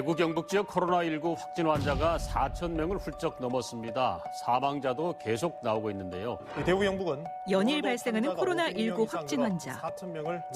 대구 경북 지역 코로나19 확진 환자가 4천 명을 훌쩍 넘었습니다. 사망자도 계속 나오고 있는데요. 대구 경북은 연일 발생하는 코로나19 확진 환자.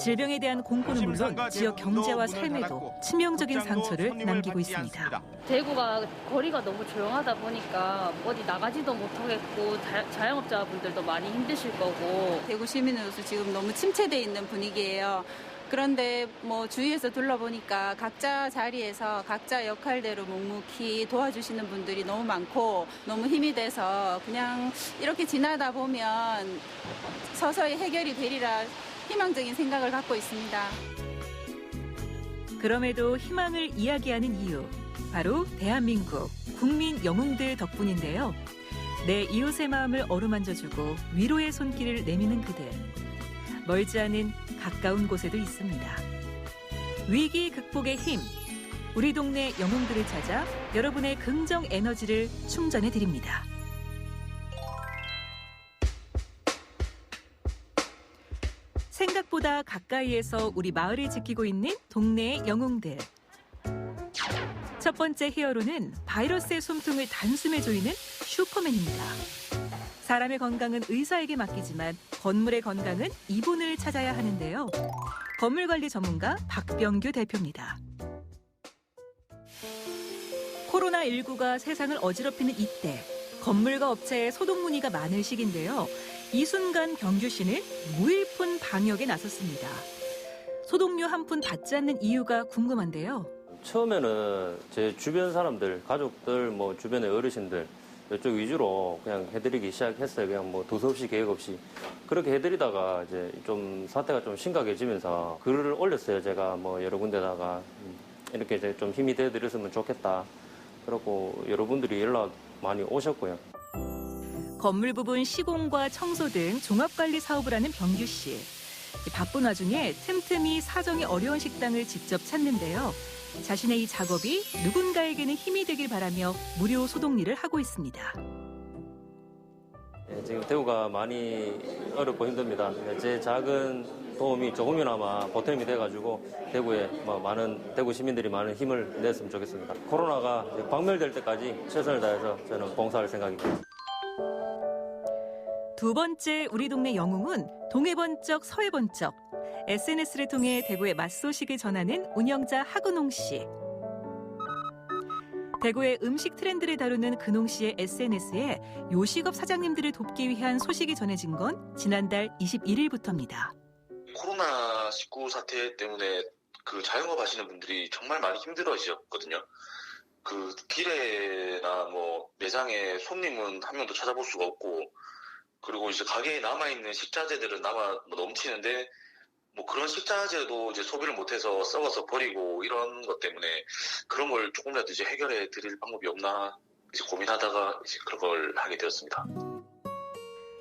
질병에 대한 공포는 물론 지역 경제와 삶에도 치명적인 상처를 남기고 있습니다. 대구가 거리가 너무 조용하다 보니까 어디 나가지도 못하겠고 자영업자분들도 많이 힘드실 거고. 대구 시민으로서 지금 너무 침체돼 있는 분위기예요. 그런데 주위에서 둘러보니까 각자 자리에서 각자 역할대로 묵묵히 도와주시는 분들이 너무 많고 너무 힘이 돼서 그냥 이렇게 지나다 보면 서서히 해결이 되리라 희망적인 생각을 갖고 있습니다. 그럼에도 희망을 이야기하는 이유, 바로 대한민국 국민 영웅들 덕분인데요. 내 이웃의 마음을 어루만져주고 위로의 손길을 내미는 그들. 멀지 않은 가까운 곳에도 있습니다. 위기 극복의 힘, 우리 동네 영웅들을 찾아 여러분의 긍정 에너지를 충전해 드립니다. 생각보다 가까이에서 우리 마을을 지키고 있는 동네의 영웅들. 첫 번째 히어로는 바이러스의 숨통을 단숨에 조이는 슈퍼맨입니다. 사람의 건강은 의사에게 맡기지만 건물의 건강은 이분을 찾아야 하는데요. 건물관리 전문가 박병규 대표입니다. 코로나19가 세상을 어지럽히는 이때 건물과 업체에 소독 문의가 많을 시기인데요. 이 순간 병규 씨는 무일푼 방역에 나섰습니다. 소독료 한 푼 받지 않는 이유가 궁금한데요. 처음에는 제 주변 사람들, 가족들, 주변의 어르신들 이쪽 위주로 그냥 해드리기 시작했어요. 그냥 두서없이 계획 없이. 그렇게 해드리다가 이제 좀 사태가 좀 심각해지면서 글을 올렸어요. 제가 여러 군데다가 이렇게 이제 좀 힘이 돼드렸으면 좋겠다. 그렇고 여러분들이 연락 많이 오셨고요. 건물 부분 시공과 청소 등 종합관리 사업을 하는 병규 씨. 바쁜 와중에 틈틈이 사정이 어려운 식당을 직접 찾는데요. 자신의 이 작업이 누군가에게는 힘이 되길 바라며 무료 소독 일을 하고 있습니다. 네, 지금 대구가 많이 어렵고 힘듭니다. 제 작은 도움이 조금이나마 보탬이 돼가지고 대구에 많은 대구 시민들이 많은 힘을 냈으면 좋겠습니다. 코로나가 박멸될 때까지 최선을 다해서 저는 봉사할 생각입니다. 두 번째 우리 동네 영웅은 동해번쩍 서해번쩍. SNS를 통해 대구의 맛소식을 전하는 운영자 하근홍 씨. 대구의 음식 트렌드를 다루는 근홍 씨의 SNS에 요식업 사장님들을 돕기 위한 소식이 전해진 건 지난달 21일부터입니다. 코로나19 사태 때문에 그 자영업 하시는 분들이 정말 많이 힘들어지셨거든요. 그 길에나 매장에 손님은 한 명도 찾아볼 수가 없고, 그리고 이제 가게에 남아있는 식자재들은 넘치는데 그런 식자재도 이제 소비를 못해서 썩어서 버리고 이런 것 때문에 그런 걸 조금이라도 이제 해결해 드릴 방법이 없나 이제 고민하다가 이제 그런 걸 하게 되었습니다.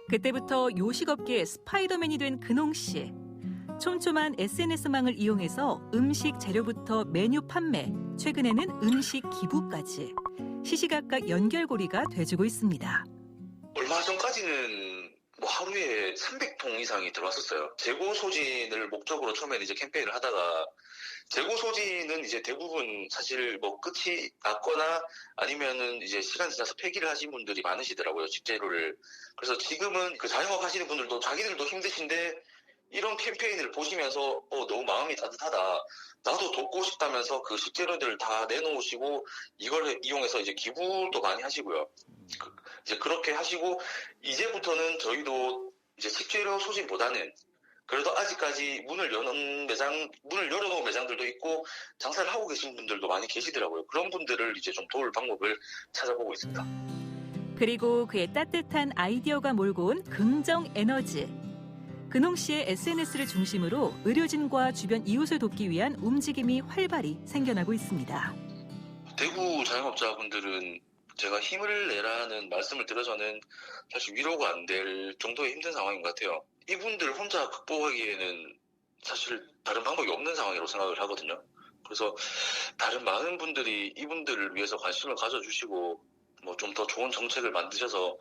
그때부터 요식업계의 스파이더맨이 된 근홍 씨. 촘촘한 SNS망을 이용해서 음식 재료부터 메뉴 판매, 최근에는 음식 기부까지 시시각각 연결고리가 돼주고 있습니다. 얼마 전까지는 하루에 300통 이상이 들어왔었어요. 재고 소진을 목적으로 처음에는 이제 캠페인을 하다가, 재고 소진은 이제 대부분 사실 끝이 났거나 아니면은 이제 시간이 지나서 폐기를 하신 분들이 많으시더라고요, 식재료를. 그래서 지금은 그 자영업 하시는 분들도 자기들도 힘드신데 이런 캠페인을 보시면서 너무 마음이 따뜻하다. 나도 돕고 싶다면서 그 식재료들을 다 내놓으시고 이걸 이용해서 이제 기부도 많이 하시고요. 이제 그렇게 하시고 이제부터는 저희도 이제 식재료 소진보다는 그래도 아직까지 문을 열어놓은 매장들도 있고 장사를 하고 계신 분들도 많이 계시더라고요. 그런 분들을 이제 좀 도울 방법을 찾아보고 있습니다. 그리고 그의 따뜻한 아이디어가 몰고 온 긍정 에너지. 근홍 씨의 SNS를 중심으로 의료진과 주변 이웃을 돕기 위한 움직임이 활발히 생겨나고 있습니다. 대구 자영업자분들은 제가 힘을 내라는 말씀을 드려서는 사실 위로가 안 될 정도의 힘든 상황인 것 같아요. 이분들 혼자 극복하기에는 사실 다른 방법이 없는 상황이라고 생각을 하거든요. 그래서 다른 많은 분들이 이분들을 위해서 관심을 가져주시고 좀 더 좋은 정책을 만드셔서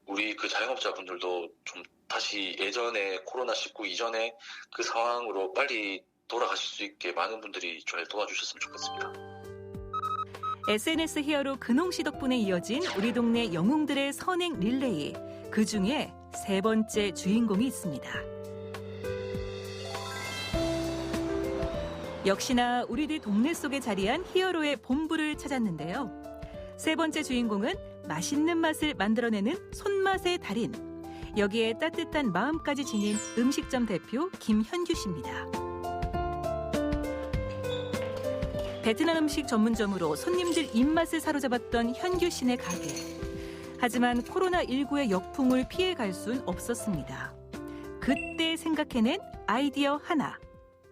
우리 그 자영업자분들도 좀 다시 예전에 코로나19 이전에 그 상황으로 빨리 돌아가실 수 있게 많은 분들이 저를 도와주셨으면 좋겠습니다. SNS 히어로 근홍 씨 덕분에 이어진 우리 동네 영웅들의 선행 릴레이. 그중에 세 번째 주인공이 있습니다. 역시나 우리들 동네 속에 자리한 히어로의 본부를 찾았는데요. 세 번째 주인공은 맛있는 맛을 만들어내는 손맛의 달인. 여기에 따뜻한 마음까지 지닌 음식점 대표 김현규 씨입니다. 베트남 음식 전문점으로 손님들 입맛을 사로잡았던 현규 씨네 가게. 하지만 코로나19의 역풍을 피해갈 순 없었습니다. 그때 생각해낸 아이디어 하나.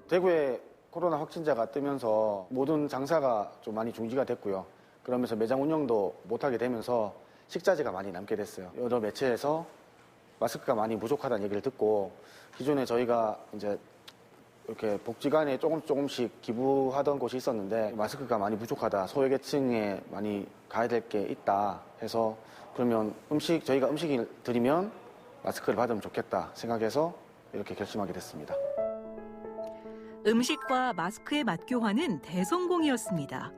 대구에 코로나 확진자가 뜨면서 모든 장사가 좀 많이 중지가 됐고요. 그러면서 매장 운영도 못하게 되면서 식자재가 많이 남게 됐어요. 여러 매체에서 마스크가 많이 부족하다는 얘기를 듣고 기존에 저희가 이제 이렇게 복지관에 조금씩 기부하던 곳이 있었는데 마스크가 많이 부족하다, 소외계층에 많이 가야 될 게 있다 해서 그러면 저희가 음식을 드리면 마스크를 받으면 좋겠다 생각해서 이렇게 결심하게 됐습니다. 음식과 마스크의 맛교환은 대성공이었습니다.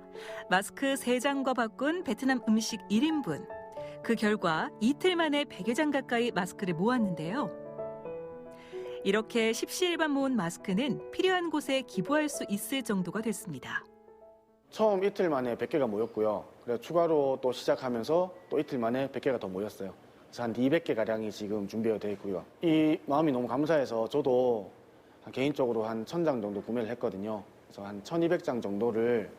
마스크 3장과 바꾼 베트남 음식 1인분. 그 결과 이틀 만에 100여 장 가까이 마스크를 모았는데요. 이렇게 십시일반 모은 마스크는 필요한 곳에 기부할 수 있을 정도가 됐습니다. 처음 이틀 만에 100개가 모였고요. 그래서 추가로 또 시작하면서 또 이틀 만에 100개가 더 모였어요. 그래서 한 200개 가량이 지금 준비가 되어 있고요. 이 마음이 너무 감사해서 저도 개인적으로 한 1000장 정도 구매를 했거든요. 그래서 한 1200장 정도를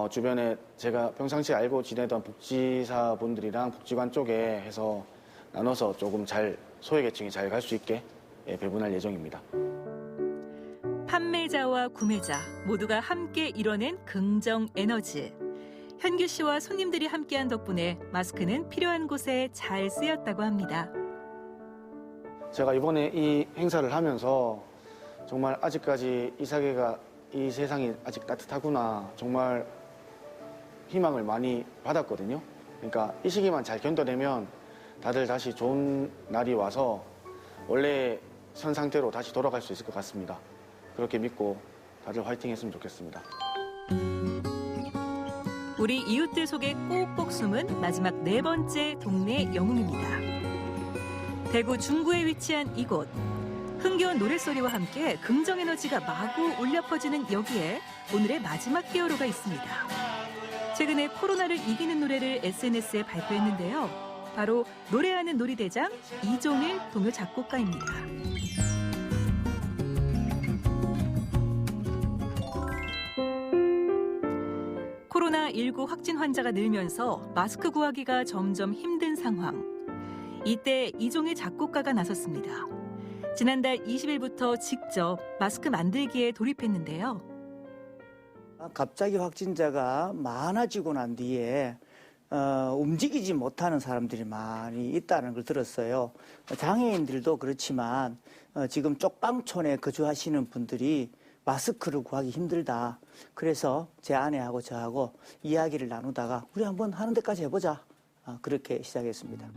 주변에 제가 평상시에 알고 지내던 복지사분들이랑 복지관 쪽에 해서 나눠서 조금 소외계층이 잘 갈 수 있게 배분할 예정입니다. 판매자와 구매자 모두가 함께 이뤄낸 긍정 에너지. 현규 씨와 손님들이 함께한 덕분에 마스크는 필요한 곳에 잘 쓰였다고 합니다. 제가 이번에 이 행사를 하면서 정말 아직까지 이 세상이 아직 따뜻하구나 정말 희망을 많이 받았거든요. 그러니까 이 시기만 잘 견뎌내면 다들 다시 좋은 날이 와서 원래 선 상태로 다시 돌아갈 수 있을 것 같습니다. 그렇게 믿고 다들 화이팅 했으면 좋겠습니다. 우리 이웃들 속에 꼭꼭 숨은 마지막 4번째 동네 영웅입니다. 대구 중구에 위치한 이곳. 흥겨운 노랫소리와 함께 긍정 에너지가 마구 울려 퍼지는 여기에 오늘의 마지막 히어로가 있습니다. 최근에 코로나를 이기는 노래를 SNS에 발표했는데요. 바로 노래하는 놀이대장 이종일 동요 작곡가입니다. 코로나19 확진 환자가 늘면서 마스크 구하기가 점점 힘든 상황. 이때 이종일 작곡가가 나섰습니다. 지난달 20일부터 직접 마스크 만들기에 돌입했는데요. 갑자기 확진자가 많아지고 난 뒤에 움직이지 못하는 사람들이 많이 있다는 걸 들었어요. 장애인들도 그렇지만 지금 쪽방촌에 거주하시는 분들이 마스크를 구하기 힘들다. 그래서 제 아내하고 저하고 이야기를 나누다가 우리 한번 하는 데까지 해보자. 그렇게 시작했습니다.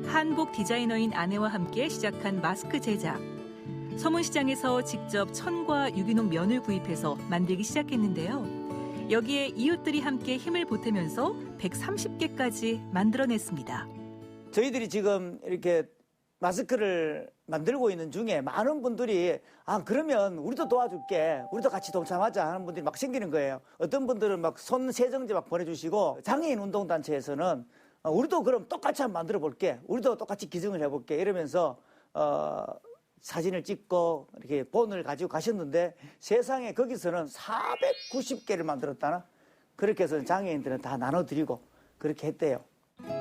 한복 디자이너인 아내와 함께 시작한 마스크 제작. 서문시장에서 직접 천과 유기농 면을 구입해서 만들기 시작했는데요. 여기에 이웃들이 함께 힘을 보태면서 130개까지 만들어냈습니다. 저희들이 지금 이렇게 마스크를 만들고 있는 중에 많은 분들이 그러면 우리도 도와줄게, 우리도 같이 동참하자 하는 분들이 막 생기는 거예요. 어떤 분들은 막 손 세정제 막 보내주시고, 장애인 운동단체에서는 우리도 그럼 똑같이 한번 만들어 볼게, 우리도 똑같이 기증을 해볼게 이러면서 사진을 찍고 이렇게 본을 가지고 가셨는데 세상에 거기서는 490개를 만들었다나? 그렇게 해서 장애인들은 다 나눠드리고 그렇게 했대요.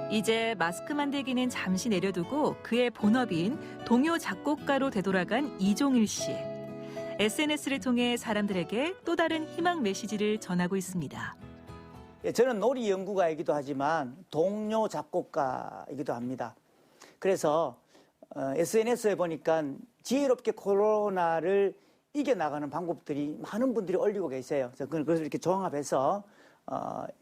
이제 마스크 만들기는 잠시 내려두고 그의 본업인 동요 작곡가로 되돌아간 이종일 씨. SNS를 통해 사람들에게 또 다른 희망 메시지를 전하고 있습니다. 저는 놀이 연구가이기도 하지만 동요 작곡가이기도 합니다. 그래서 SNS에 보니까 지혜롭게 코로나를 이겨나가는 방법들이 많은 분들이 올리고 계세요. 그래서 이렇게 종합해서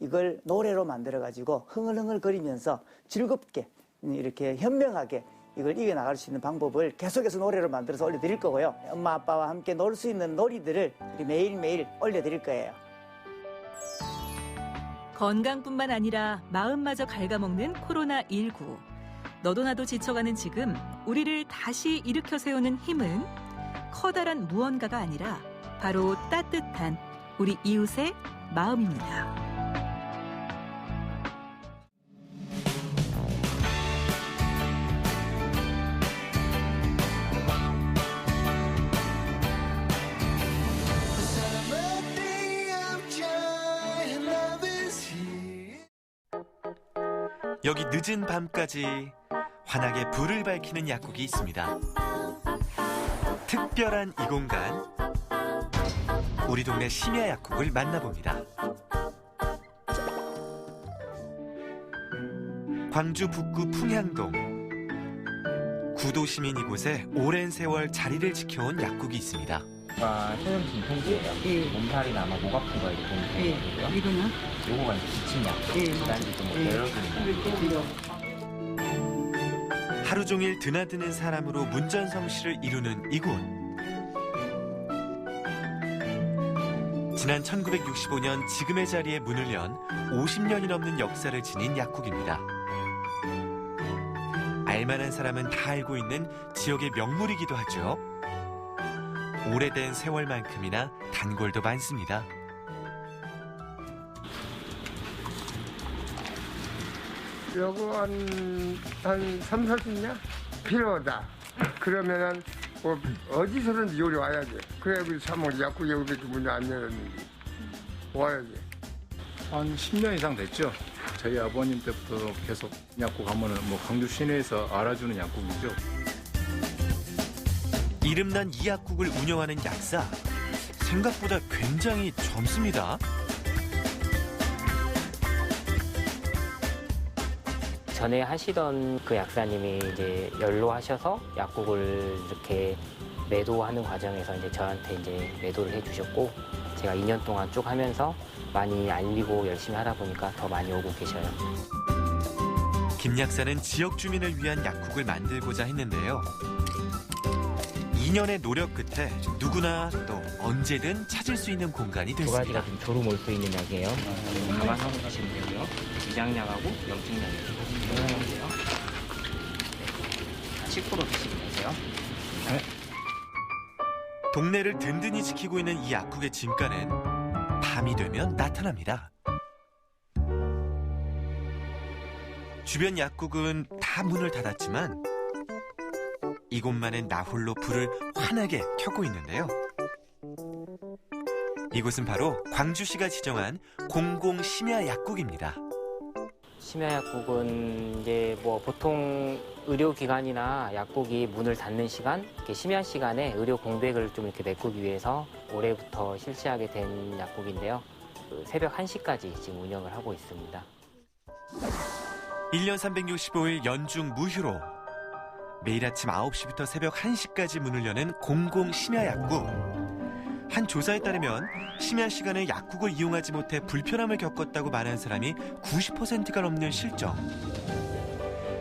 이걸 노래로 만들어가지고 흥얼흥얼거리면서 즐겁게 이렇게 현명하게 이걸 이겨나갈 수 있는 방법을 계속해서 노래로 만들어서 올려드릴 거고요. 엄마 아빠와 함께 놀 수 있는 놀이들을 매일매일 올려드릴 거예요. 건강뿐만 아니라 마음마저 갉아먹는 코로나19. 너도 나도 지쳐가는 지금 우리를 다시 일으켜 세우는 힘은 커다란 무언가가 아니라 바로 따뜻한 우리 이웃의 마음입니다. 여기 늦은 밤까지 환하게 불을 밝히는 약국이 있습니다. 특별한 이 공간, 우리 동네 심야 약국을 만나봅니다. 광주 북구 풍향동. 구도시민 이곳에 오랜 세월 자리를 지켜온 약국이 있습니다. 소염 진통제예요. 예. 몸살이나 아마 목 아픈 거에 도움이 되는 거고요. 이거는? 요거가 이제 기침약. 그다음에 좀 열어주는 하루 종일 드나드는 사람으로 문전성시를 이루는 이곳. 지난 1965년 지금의 자리에 문을 연 50년이 넘는 역사를 지닌 약국입니다. 알만한 사람은 다 알고 있는 지역의 명물이기도 하죠. 오래된 세월만큼이나 단골도 많습니다. 요거 한 3, 40년 필요하다. 그러면은 뭐 어디서든지 요리 와야지. 그래 우리 사먹 약국에 왜 이렇게 문을 안 열었는지 와야지. 한 10년 이상 됐죠. 저희 아버님 때부터 계속 약국 가면은 뭐 광주 시내에서 알아주는 약국이죠. 이름난 이 약국을 운영하는 약사. 생각보다 굉장히 젊습니다. 전에 하시던 그 약사님이 이제 연로하셔서 약국을 이렇게 매도하는 과정에서 이제 저한테 이제 매도를 해주셨고, 제가 2년 동안 쭉 하면서 많이 알리고 열심히 하다 보니까 더 많이 오고 계셔요. 김 약사는 지역 주민을 위한 약국을 만들고자 했는데요. 2년의 노력 끝에 누구나 또 언제든 찾을 수 있는 공간이 두 됐습니다. 가지가 좀 조로 몰 수 있는 약이에요. 감아서 드시면 되고요. 위장약하고 염증약이에요. 이거요. 10% 드시면 되세요. 동네를 든든히 지키고 있는 이 약국의 진가는 밤이 되면 나타납니다. 주변 약국은 다 문을 닫았지만 이곳만은 나 홀로 불을 환하게 켜고 있는데요. 이곳은 바로 광주시가 지정한 공공 심야 약국입니다. 심야 약국은 이제 뭐 보통 의료기관이나 약국이 문을 닫는 시간, 이렇게 심야 시간에 의료 공백을 좀 이렇게 메꾸기 위해서 올해부터 실시하게 된 약국인데요. 새벽 1시까지 지금 운영을 하고 있습니다. 1년 365일 연중 무휴로 매일 아침 9시부터 새벽 1시까지 문을 여는 공공 심야 약국. 한 조사에 따르면 심야 시간에 약국을 이용하지 못해 불편함을 겪었다고 말하는 사람이 90%가 넘는 실정.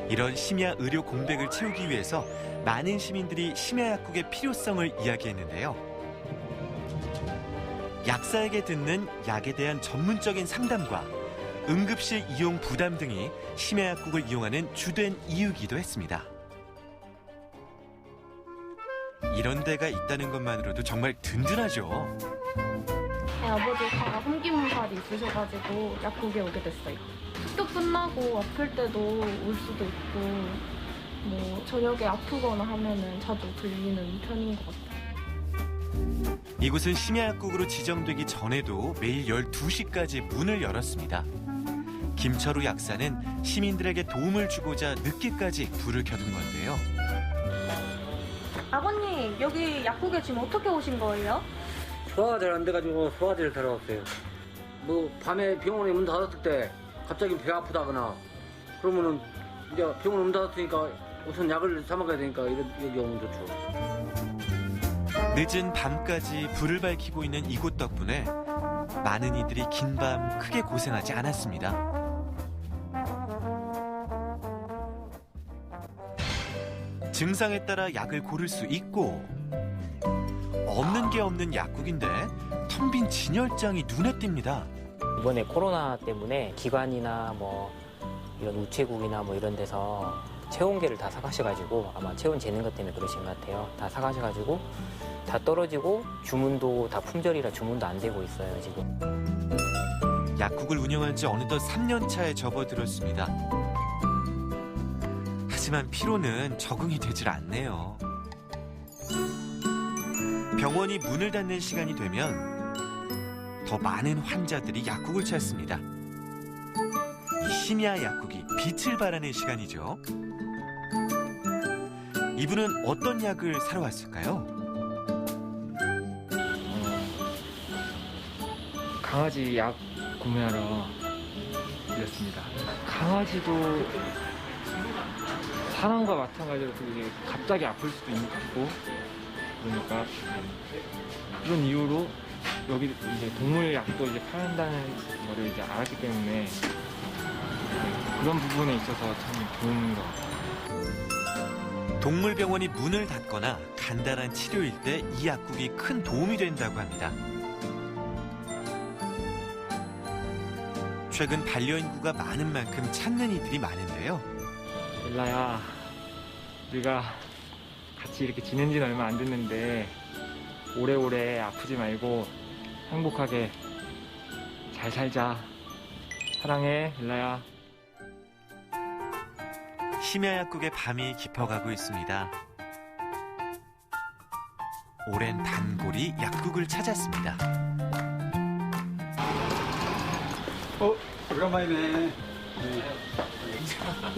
이런 심야 의료 공백을 채우기 위해서 많은 시민들이 심야 약국의 필요성을 이야기했는데요. 약사에게 듣는 약에 대한 전문적인 상담과 응급실 이용 부담 등이 심야 약국을 이용하는 주된 이유이기도 했습니다. 이런 데가 있다는 것만으로도 정말 든든하죠. 네, 아버지가 홍기문살이 있으셔가지고 약국에 오게 됐어요. 학교 끝나고 아플 때도 올 수도 있고 뭐 저녁에 아프거나 하면은 자주 들리는 편인 것 같아요. 이곳은 심야 약국으로 지정되기 전에도 매일 12시까지 문을 열었습니다. 김철우 약사는 시민들에게 도움을 주고자 늦게까지 불을 켜둔 건데요. 아버님, 여기 약국에 지금 어떻게 오신 거예요? 소화가 잘 안 돼가지고 소화제를 사러 왔어요. 뭐 밤에 병원에 문 닫았을 때 갑자기 배 아프다거나 그러면은 이제 병원 문 닫았으니까 우선 약을 사 먹어야 되니까 여기 오면 좋죠. 늦은 밤까지 불을 밝히고 있는 이곳 덕분에 많은 이들이 긴 밤 크게 고생하지 않았습니다. 증상에 따라 약을 고를 수 있고 없는 게 없는 약국인데 텅 빈 진열장이 눈에 띕니다. 이번에 코로나 때문에 기관이나 뭐 이런 우체국이나 뭐 이런 데서 체온계를 다 사가셔가지고 아마 체온 재는 것 때문에 그러신 것 같아요. 다 사가셔가지고 다 떨어지고 주문도 다 품절이라 주문도 안 되고 있어요, 지금. 약국을 운영한 지 어느덧 3년 차에 접어들었습니다. 하지만 피로는 적응이 되질 않네요. 병원이 문을 닫는 시간이 되면 더 많은 환자들이 약국을 찾습니다. 이 심야 약국이 빛을 발하는 시간이죠. 이분은 어떤 약을 사러 왔을까요? 강아지 약 구매하러 드렸습니다. 강아지도 사람과 마찬가지로 되게 갑자기 아플 수도 있고 그러니까 그런 이유로 여기 이제 동물 약도 이제 파는다는 거를 이제 알았기 때문에 그런 부분에 있어서 참 좋은 것 같아요. 동물병원이 문을 닫거나 간단한 치료일 때 이 약국이 큰 도움이 된다고 합니다. 최근 반려인구가 많은 만큼 찾는 이들이 많은데요. 일라야, 우리가 같이 이렇게 지낸 지는 얼마 안 됐는데 오래오래 아프지 말고 행복하게 잘 살자. 사랑해, 일라야. 심야 약국의 밤이 깊어가고 있습니다. 오랜 단골이 약국을 찾았습니다. 오랜만이네.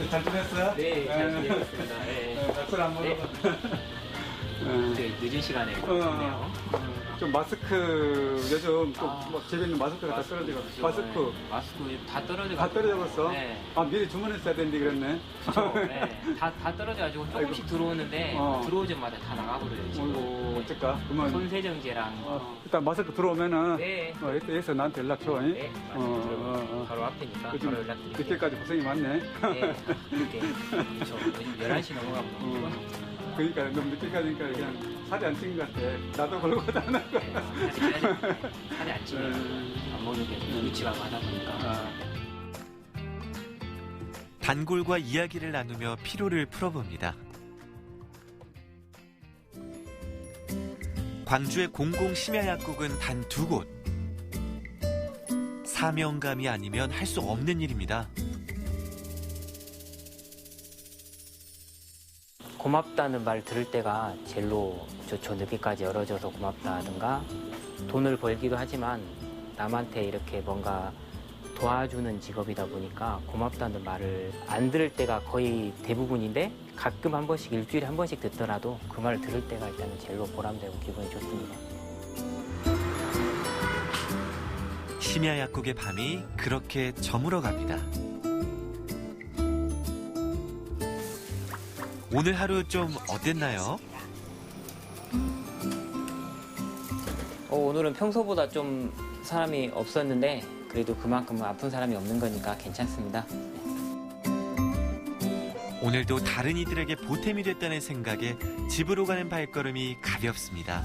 잘 지냈어요? 네, 잘 지내고 있습니다. 네. 박수를 한번 네. 네. 늦은 시간에 오네요. 좀 마스크 요즘 또 집에 있는 마스크가 다 떨어지고 마스크 다 떨어져가지고. 다 떨어져버렸어? 네. 아 미리 주문했어야 되는데 그랬네. 그렇죠. 네. 다 떨어져가지고 조금씩 들어오는데 들어오자마자 다 나가버려요. 지금. 어이구 어쩔까? 그러면 손세정제랑 일단 마스크 들어오면은 네. 여기서 나한테 연락 줘. 네. 바로 앞이니까 요즘 바로 연락드릴게요. 늦게까지 고생이 많네. 네. 그렇죠. 요즘 11시 넘어가면 너무 그러니까 너무 늦게까지니까 그냥 살이 안 찐 것 같아. 나도 그러고 다는 거야. 살이 안 찌면 안 먹는 게 유치하고 하다 보니까. 단골과 이야기를 나누며 피로를 풀어봅니다. 광주의 공공 심야 약국은 단 2곳. 사명감이 아니면 할 수 없는 일입니다. 고맙다는 말 들을 때가 제일로 좋죠. 늦게까지 열어줘서 고맙다든가 돈을 벌기도 하지만 남한테 이렇게 뭔가 도와주는 직업이다 보니까 고맙다는 말을 안 들을 때가 거의 대부분인데 가끔 한 번씩 일주일에 한 번씩 듣더라도 그 말을 들을 때가 일단은 제일로 보람되고 기분이 좋습니다. 심야 약국의 밤이 그렇게 저물어 갑니다. 오늘 하루 좀 어땠나요? 오늘은 평소보다 좀 사람이 없었는데 그래도 그만큼 아픈 사람이 없는 거니까 괜찮습니다. 오늘도 다른 이들에게 보탬이 됐다는 생각에 집으로 가는 발걸음이 가볍습니다.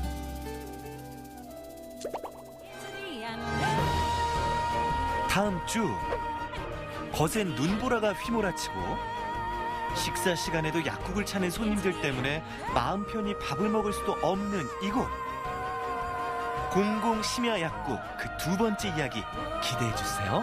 다음 주 거센 눈보라가 휘몰아치고 식사 시간에도 약국을 찾는 손님들 때문에 마음 편히 밥을 먹을 수도 없는 이곳. 공공 심야 약국 그 2번째 이야기 기대해 주세요.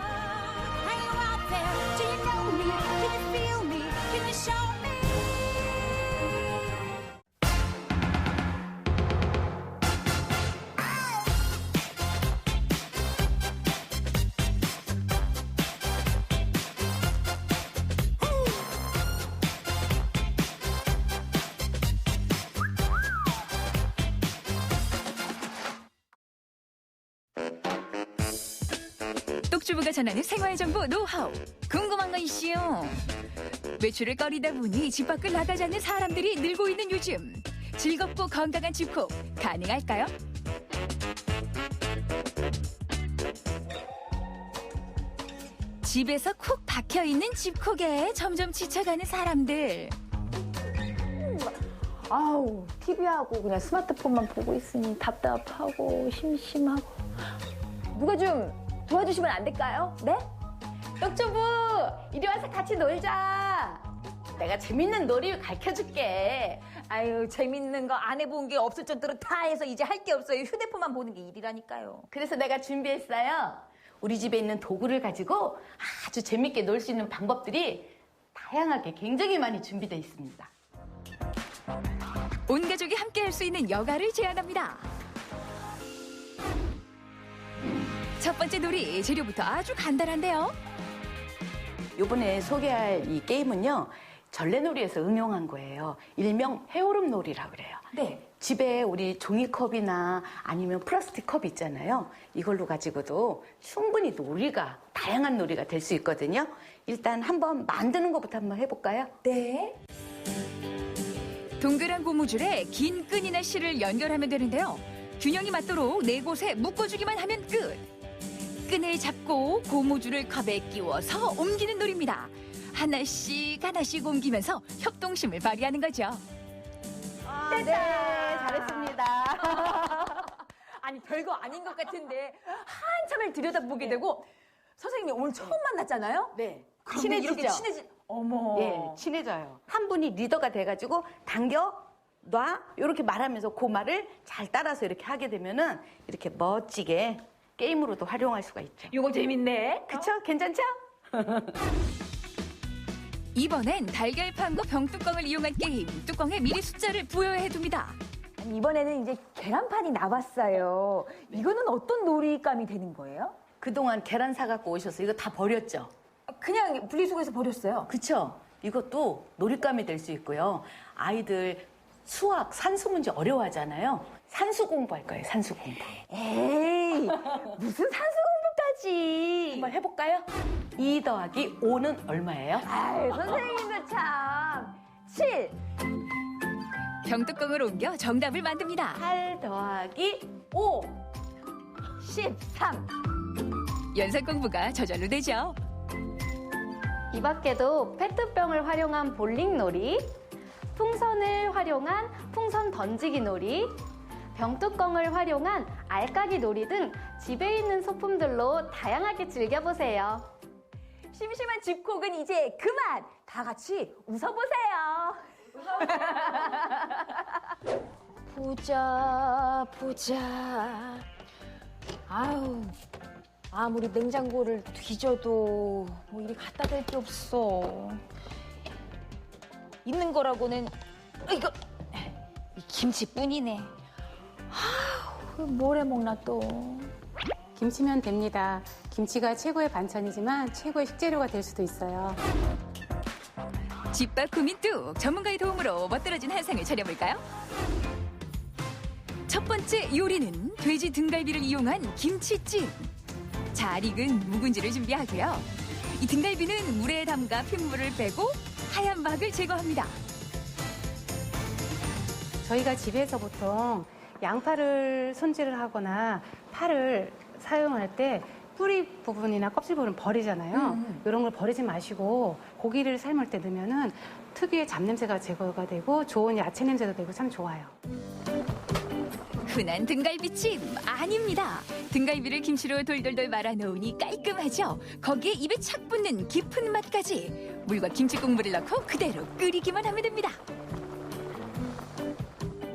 똑주부가 전하는 생활정보 노하우. 궁금한 거 있시요? 외출을 꺼리다 보니 집 밖을 나가지 않는 사람들이 늘고 있는 요즘. 즐겁고 건강한 집콕 가능할까요? 집에서 콕 박혀있는 집콕에 점점 지쳐가는 사람들. 아우, TV하고 그냥 스마트폰만 보고 있으니 답답하고 심심하고. 누가 좀 도와주시면 안 될까요? 네? 떡주부, 이리 와서 같이 놀자. 내가 재밌는 놀이 가르쳐줄게. 아유, 재밌는 거 안 해본 게 없을 정도로 다 해서 이제 할 게 없어요. 휴대폰만 보는 게 일이라니까요. 그래서 내가 준비했어요. 우리 집에 있는 도구를 가지고 아주 재밌게 놀 수 있는 방법들이 다양하게 굉장히 많이 준비되어 있습니다. 온 가족이 함께 할 수 있는 여가를 제안합니다. 첫 번째 놀이 재료부터 아주 간단한데요. 이번에 소개할 이 게임은요. 전래놀이에서 응용한 거예요. 일명 해오름 놀이라고 그래요. 네. 집에 우리 종이컵이나 아니면 플라스틱 컵 있잖아요. 이걸로 가지고도 충분히 놀이가, 다양한 놀이가 될 수 있거든요. 일단 한번 만드는 것부터 한번 해볼까요? 네. 동그란 고무줄에 긴 끈이나 실을 연결하면 되는데요. 균형이 맞도록 4곳에 묶어주기만 하면 끝. 끈을 잡고 고무줄을 컵에 끼워서 옮기는 놀이입니다. 하나씩 하나씩 옮기면서 협동심을 발휘하는 거죠. 네, 잘했습니다. 아니, 별거 아닌 것 같은데 한참을 들여다보게 되고 선생님이 오늘 처음 만났잖아요? 네. 그런데 이렇게 어머. 예, 친해져요. 한 분이 리더가 돼가지고 당겨, 놔, 이렇게 말하면서 그 말을 잘 따라서 이렇게 하게 되면은 이렇게 멋지게 게임으로도 활용할 수가 있죠. 이거 재밌네. 그쵸? 괜찮죠? 이번엔 달걀판과 병뚜껑을 이용한 게임. 뚜껑에 미리 숫자를 부여해 둡니다. 아니, 이번에는 이제 계란판이 나왔어요. 이거는 어떤 놀이감이 되는 거예요? 그동안 계란 사갖고 오셔서 이거 다 버렸죠? 그냥 분리수거해서 버렸어요. 그쵸? 이것도 놀잇감이 될 수 있고요. 아이들 수학, 산수 문제 어려워하잖아요. 산수 공부할 거예요, 산수 공부. 에이, 무슨 산수 공부까지. 한번 해볼까요? 2 더하기 5는 얼마예요? 아유, 선생님도 참. 7. 병뚜껑을 옮겨 정답을 만듭니다. 8 더하기 5. 13. 연산 공부가 저절로 되죠. 이 밖에도 페트병을 활용한 볼링 놀이, 풍선을 활용한 풍선 던지기 놀이, 병뚜껑을 활용한 알까기 놀이 등 집에 있는 소품들로 다양하게 즐겨보세요. 심심한 집콕은 이제 그만! 다 같이 웃어보세요. 보자. 아우, 아무리 냉장고를 뒤져도 뭐 이리 갖다 댈 게 없어. 있는 거라고는 이거 이 김치뿐이네. 아우, 뭘 해먹나 또. 김치면 됩니다. 김치가 최고의 반찬이지만 최고의 식재료가 될 수도 있어요. 집밥 구민 뚝 전문가의 도움으로 멋들어진 한상을 차려볼까요? 첫 번째 요리는 돼지 등갈비를 이용한 김치찜. 잘 익은 묵은지를 준비하고요. 이 등갈비는 물에 담가 핏물을 빼고 하얀 막을 제거합니다. 저희가 집에서 보통 양파를 손질을 하거나 파를 사용할 때 뿌리 부분이나 껍질 부분을 버리잖아요. 이런 걸 버리지 마시고 고기를 삶을 때 넣으면은 특유의 잡냄새가 제거가 되고 좋은 야채 냄새도 되고 참 좋아요. 흔한 등갈비찜 아닙니다. 등갈비를 김치로 돌돌돌 말아 놓으니 깔끔하죠. 거기에 입에 착 붙는 깊은 맛까지. 물과 김치 국물을 넣고 그대로 끓이기만 하면 됩니다.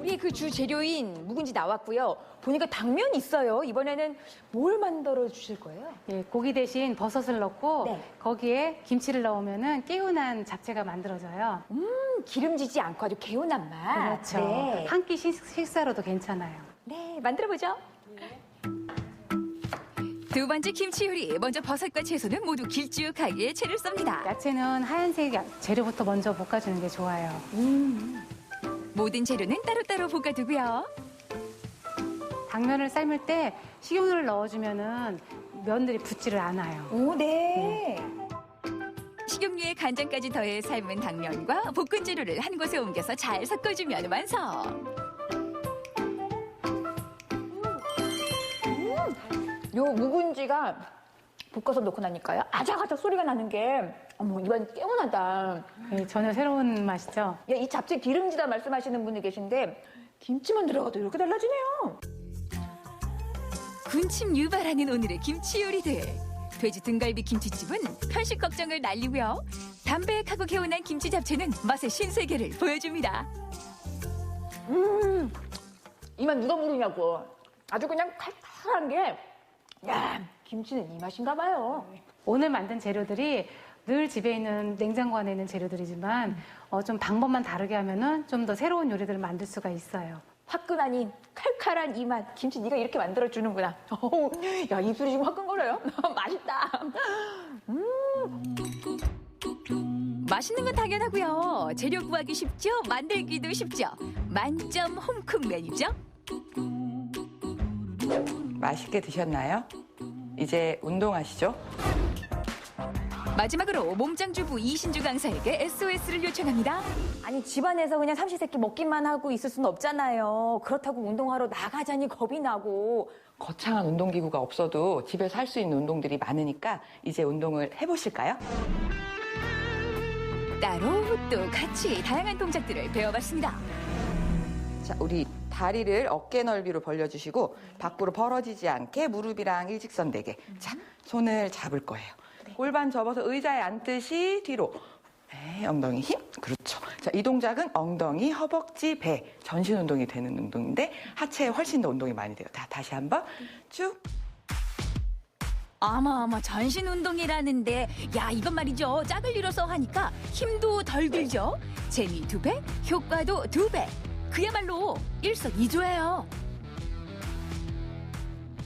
우리의 그 주 재료인 묵은지 나왔고요. 보니까 당면 있어요. 이번에는 뭘 만들어 주실 거예요? 예, 고기 대신 버섯을 넣고 거기에 김치를 넣으면은 개운한 잡채가 만들어져요. 기름지지 않고 아주 개운한 맛. 그렇죠. 네. 한 끼 식사로도 괜찮아요. 네, 만들어보죠. 두 번째 김치 요리. 먼저 버섯과 채소는 모두 길쭉하게 채를 썹니다. 야채는 하얀색 재료부터 먼저 볶아주는 게 좋아요. 모든 재료는 따로따로 볶아두고요. 당면을 삶을 때 식용유를 넣어주면은 면들이 붙지를 않아요. 오, 네. 식용유에 간장까지 더해 삶은 당면과 볶은 재료를 한 곳에 옮겨서 잘 섞어주면 완성. 요 묵은지가 볶아서 넣고 나니까요. 아작아작 소리가 나는 게 어머, 입안이 개운하다. 네, 전혀 새로운 맛이죠. 야, 이 잡채 기름지다 말씀하시는 분이 계신데 김치만 들어가도 이렇게 달라지네요. 군침 유발하는 오늘의 김치 요리들. 돼지 등갈비 김치집은 편식 걱정을 날리고요. 담백하고 개운한 김치 잡채는 맛의 신세계를 보여줍니다. 이 맛 누가 모르냐고. 아주 그냥 칼칼한 게, 야, 김치는 이 맛인가 봐요. 오늘 만든 재료들이 늘 집에 있는 냉장고 안에 있는 재료들이지만 좀 방법만 다르게 하면은 좀 더 새로운 요리들을 만들 수가 있어요. 화끈하니 칼칼한 이 맛. 김치 네가 이렇게 만들어주는구나. 어우, 야, 입술이 지금 화끈거려요. 맛있다. 맛있는 건 당연하고요. 재료 구하기 쉽죠? 만들기도 쉽죠? 만점 홈쿡 메뉴죠? 맛있게 드셨나요? 이제 운동하시죠? 마지막으로 몸짱주부 이신주 강사에게 SOS를 요청합니다. 아니 집안에서 그냥 삼시세끼 먹기만 하고 있을 수는 없잖아요. 그렇다고 운동하러 나가자니 겁이 나고. 거창한 운동기구가 없어도 집에서 할 수 있는 운동들이 많으니까 이제 운동을 해보실까요? 따로 또 같이 다양한 동작들을 배워봤습니다. 자, 우리 다리를 어깨 넓이로 벌려주시고 밖으로 벌어지지 않게 무릎이랑 일직선 되게. 자, 손을 잡을 거예요. 골반 접어서 의자에 앉듯이 뒤로. 네, 엉덩이 힘. 그렇죠. 자, 이 동작은 엉덩이, 허벅지, 배 전신 운동이 되는 운동인데 하체에 훨씬 더 운동이 많이 돼요. 자, 다시 한번 쭉. 어머 전신 운동이라는데 야 이건 말이죠. 짝을 이뤄서 하니까 힘도 덜 들죠. 재미 2배, 효과도 2배. 그야말로 일석이조예요.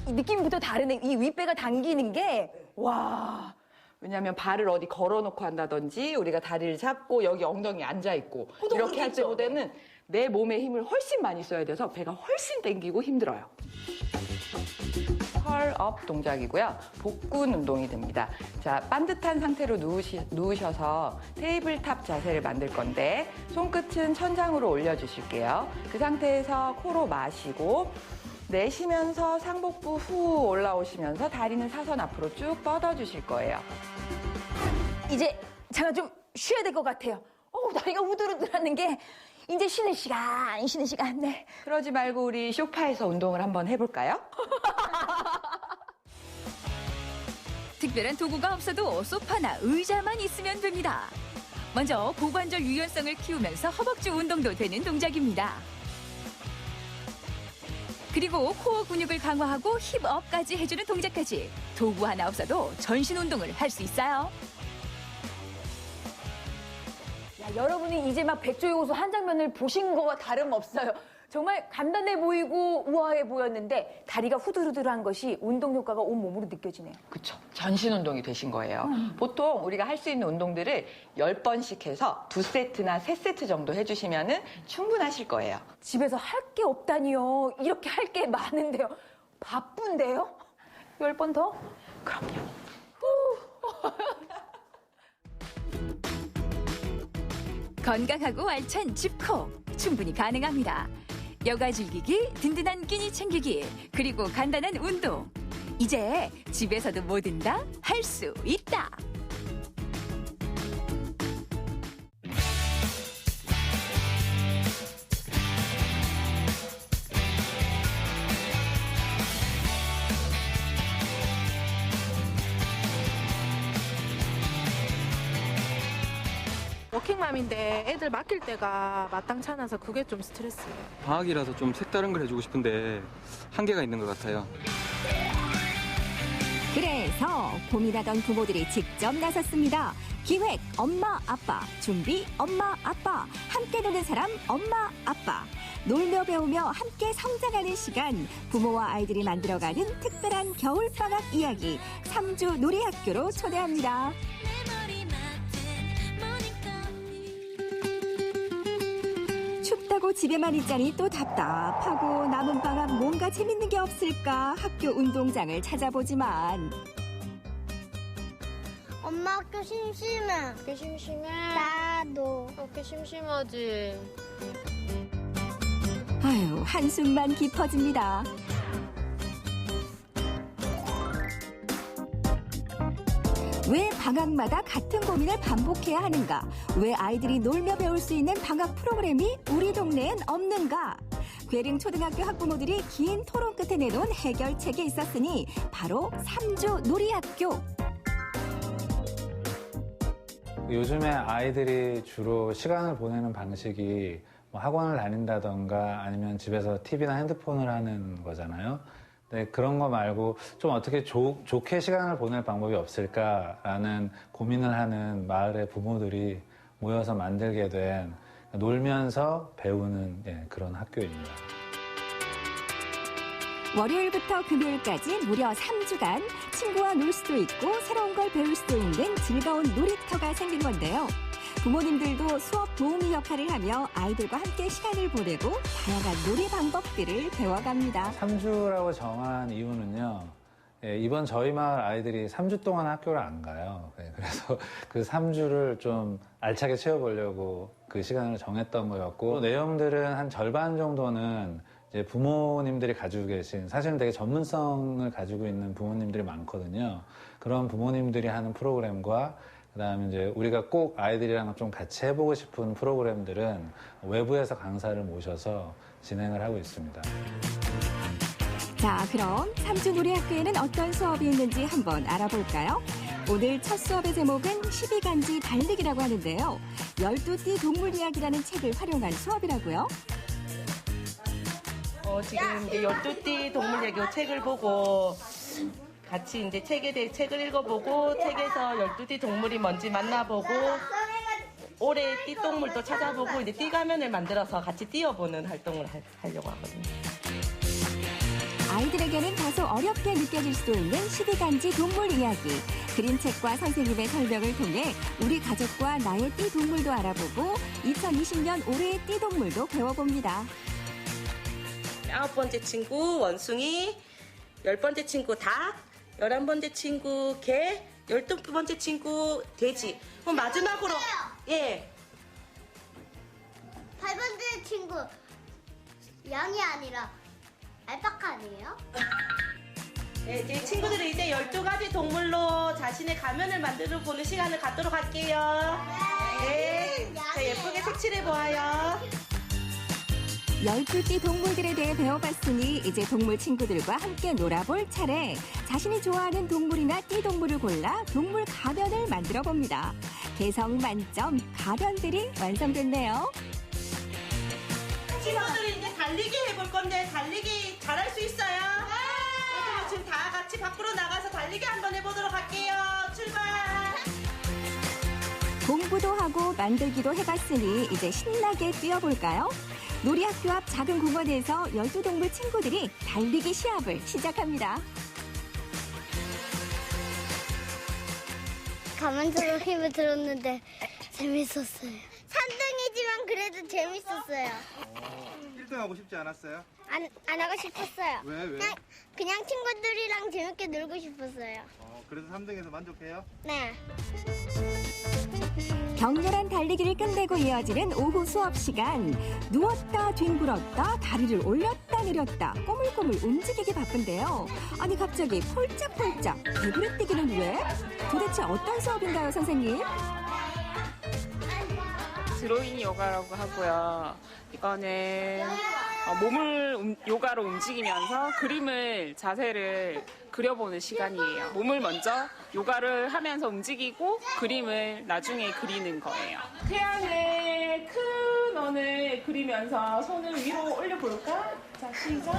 이 느낌부터 다르네. 이 윗배가 당기는 게 와. 왜냐하면 발을 어디 걸어놓고 한다든지 우리가 다리를 잡고 여기 엉덩이 앉아있고 이렇게 할 때보다는 내 몸의 힘을 훨씬 많이 써야 돼서 배가 훨씬 당기고 힘들어요. 컬업 동작이고요. 복근 운동이 됩니다. 자, 반듯한 상태로 누우셔서 테이블탑 자세를 만들 건데 손끝은 천장으로 올려주실게요. 그 상태에서 코로 마시고 내쉬면서 상복부 후 올라오시면서 다리는 사선 앞으로 쭉 뻗어주실 거예요. 이제 제가 좀 쉬어야 될 것 같아요. 다리가 후들후들하는 게 이제 쉬는 시간. 네. 그러지 말고 우리 소파에서 운동을 한번 해볼까요? 특별한 도구가 없어도 소파나 의자만 있으면 됩니다. 먼저 고관절 유연성을 키우면서 허벅지 운동도 되는 동작입니다. 그리고 코어 근육을 강화하고 힙업까지 해주는 동작까지 도구 하나 없어도 전신 운동을 할 수 있어요. 야, 여러분이 이제 막 백조요소 한 장면을 보신 거와 다름없어요. 정말 간단해 보이고 우아해 보였는데 다리가 후들후들한 것이 운동 효과가 온몸으로 느껴지네요. 그렇죠. 전신 운동이 되신 거예요. 보통 우리가 할 수 있는 운동들을 10번씩 해서 2세트나 3세트 정도 해주시면 충분하실 거예요. 집에서 할 게 없다니요. 이렇게 할 게 많은데요. 바쁜데요? 10번 더? 그럼요. 건강하고 알찬 집콕 충분히 가능합니다. 여가 즐기기, 든든한 끼니 챙기기, 그리고 간단한 운동. 이제 집에서도 뭐든 다 할 수 있다. 워킹맘인데 애들 맡길 때가 마땅치 않아서 그게 좀 스트레스예요. 방학이라서 좀 색다른 걸 해주고 싶은데 한계가 있는 것 같아요. 그래서 고민하던 부모들이 직접 나섰습니다. 기획 엄마 아빠, 준비 엄마 아빠, 함께 노는 사람 엄마 아빠. 놀며 배우며 함께 성장하는 시간, 부모와 아이들이 만들어가는 특별한 겨울방학 이야기 3주 놀이학교로 초대합니다. 춥다고 집에만 있자니 또 답답하고 남은 방학 뭔가 재밌는 게 없을까 학교 운동장을 찾아보지만 엄마 학교 심심해. 학교 심심해? 나도. 학교 심심하지. 아유, 한숨만 깊어집니다. 왜 방학마다 같은 고민을 반복해야 하는가? 왜 아이들이 놀며 배울 수 있는 방학 프로그램이 우리 동네엔 없는가? 괴릉 초등학교 학부모들이 긴 토론 끝에 내놓은 해결책이 있었으니 바로 삼주 놀이학교. 요즘에 아이들이 주로 시간을 보내는 방식이 뭐 학원을 다닌다던가 아니면 집에서 TV나 핸드폰을 하는 거잖아요. 네, 그런 거 말고 좀 어떻게 좋게 시간을 보낼 방법이 없을까라는 고민을 하는 마을의 부모들이 모여서 만들게 된 놀면서 배우는 그런 학교입니다. 월요일부터 금요일까지 무려 3주간 친구와 놀 수도 있고 새로운 걸 배울 수도 있는 즐거운 놀이터가 생긴 건데요. 부모님들도 수업 도우미 역할을 하며 아이들과 함께 시간을 보내고 다양한 놀이 방법들을 배워갑니다. 3주라고 정한 이유는요. 이번 저희 마을 아이들이 3주 동안 학교를 안 가요. 그래서 그 3주를 좀 알차게 채워보려고 그 시간을 정했던 거였고, 내용들은 한 절반 정도는 이제 부모님들이 가지고 계신, 사실은 되게 전문성을 가지고 있는 부모님들이 많거든요. 그런 부모님들이 하는 프로그램과 그다음에 이제 우리가 꼭 아이들이랑 좀 같이 해보고 싶은 프로그램들은 외부에서 강사를 모셔서 진행을 하고 있습니다. 자, 그럼 3주 놀이학교에는 어떤 수업이 있는지 한번 알아볼까요? 오늘 첫 수업의 제목은 12간지 달리기라고 하는데요. 12띠 동물 이야기라는 책을 활용한 수업이라고요. 지금 이제 12띠 동물 얘기 책을 보고 같이 이제 책에 대해 책을 읽어보고 책에서 12띠 동물이 뭔지 만나보고 올해 띠동물도 찾아보고 이제 띠가면을 만들어서 같이 띄워보는 활동을 하려고 하거든요. 아이들에게는 다소 어렵게 느껴질 수도 있는 12간지 동물 이야기. 그림책과 선생님의 설명을 통해 우리 가족과 나의 띠 동물도 알아보고 2020년 올해의 띠 동물도 배워봅니다. 9번째 친구 원숭이, 10번째 친구 닭, 11번째 친구 개, 12번째 친구 돼지. 그럼 마지막으로 8번째 친구 양이 아니라 알파카 아니에요? 네, 이제 친구들이 이제 12가지 동물로 자신의 가면을 만들어 보는 시간을 갖도록 할게요. 네. 자, 예쁘게 색칠해 보아요. 12띠 동물들에 대해 배워봤으니 이제 동물 친구들과 함께 놀아볼 차례. 자신이 좋아하는 동물이나 띠 동물을 골라 동물 가변을 만들어 봅니다. 개성 만점 가변들이 완성됐네요. 친구들이 이제 달리기 해볼 건데 달리기 잘할 수 있어요? 네. 지금 다 같이 밖으로 나가서 달리기 한번 해보도록 할게요. 출발! 공부도 하고 만들기도 해봤으니 이제 신나게 뛰어볼까요? 놀이학교 앞 작은 공원에서 12동물 친구들이 달리기 시합을 시작합니다. 가만처럼 힘을 들었는데 재밌었어요. 3등이지만 그래도 재밌었어요. 1등 하고 싶지 않았어요? 안 하고 싶었어요. 왜? 그냥 친구들이랑 재밌게 놀고 싶었어요. 그래서 3등에서 만족해요? 네. 격렬한 달리기를 끝내고 이어지는 오후 수업 시간. 누웠다 뒹굴었다 다리를 올렸다 내렸다 꼬물꼬물 움직이기 바쁜데요. 아니 갑자기 폴짝폴짝 개구리뛰기는 왜? 도대체 어떤 수업인가요, 선생님? 드로잉 요가라고 하고요. 이거는 몸을 요가로 움직이면서 그림을 자세를 그려보는 시간이에요. 몸을 먼저 요가를 하면서 움직이고 그림을 나중에 그리는 거예요. 태양의 큰 원을 그리면서 손을 위로 올려볼까? 자, 시작.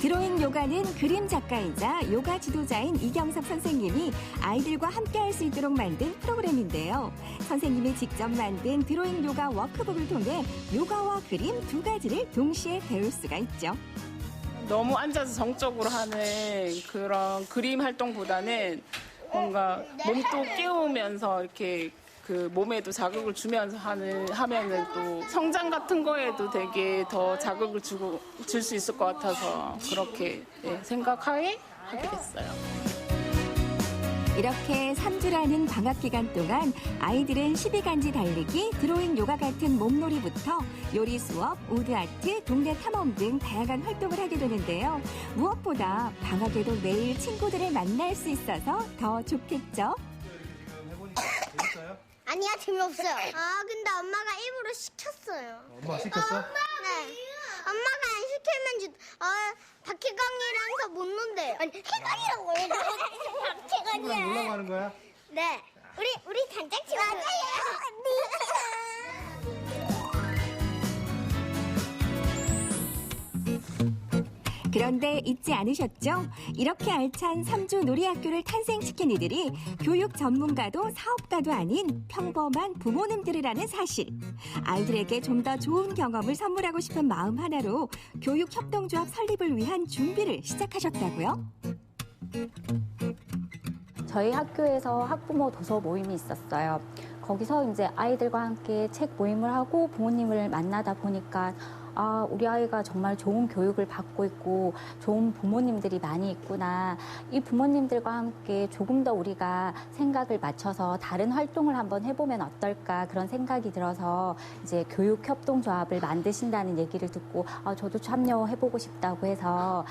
드로잉 요가는 그림 작가이자 요가 지도자인 이경섭 선생님이 아이들과 함께 할 수 있도록 만든 프로그램인데요. 선생님이 직접 만든 드로잉 요가 워크북을 통해 요가와 그림 두 가지를 동시에 배울 수가 있죠. 너무 앉아서 정적으로 하는 그런 그림 활동보다는 뭔가 몸도 깨우면서 이렇게 그 몸에도 자극을 주면서 하면은 또 성장 같은 거에도 되게 더 자극을 줄 수 있을 것 같아서 그렇게 생각하에 하게 됐어요. 이렇게 3주라는 방학 기간 동안 아이들은 12간지 달리기, 드로잉 요가 같은 몸놀이부터 요리 수업, 우드아트, 동네 탐험 등 다양한 활동을 하게 되는데요. 무엇보다 방학에도 매일 친구들을 만날 수 있어서 더 좋겠죠. 해보니까 재밌어요? 아니야, 재미없어요. 아, 근데 엄마가 일부러 시켰어요. 엄마 시켰어? 네. 엄마가 안 시키면 박혜광이랑서 못 논대요. 아니, 혜광이라고 해. 박혜광이야. 놀라고 하는 거야? 네. 우리 단짝 친구. 맞아요. 그런데 잊지 않으셨죠? 이렇게 알찬 3주 놀이학교를 탄생시킨 이들이 교육 전문가도 사업가도 아닌 평범한 부모님들이라는 사실. 아이들에게 좀 더 좋은 경험을 선물하고 싶은 마음 하나로 교육협동조합 설립을 위한 준비를 시작하셨다고요? 저희 학교에서 학부모 도서 모임이 있었어요. 거기서 이제 아이들과 함께 책 모임을 하고 부모님을 만나다 보니까 우리 아이가 정말 좋은 교육을 받고 있고 좋은 부모님들이 많이 있구나. 이 부모님들과 함께 조금 더 우리가 생각을 맞춰서 다른 활동을 한번 해보면 어떨까 그런 생각이 들어서 이제 교육협동조합을 만드신다는 얘기를 듣고 저도 참여해보고 싶다고 해서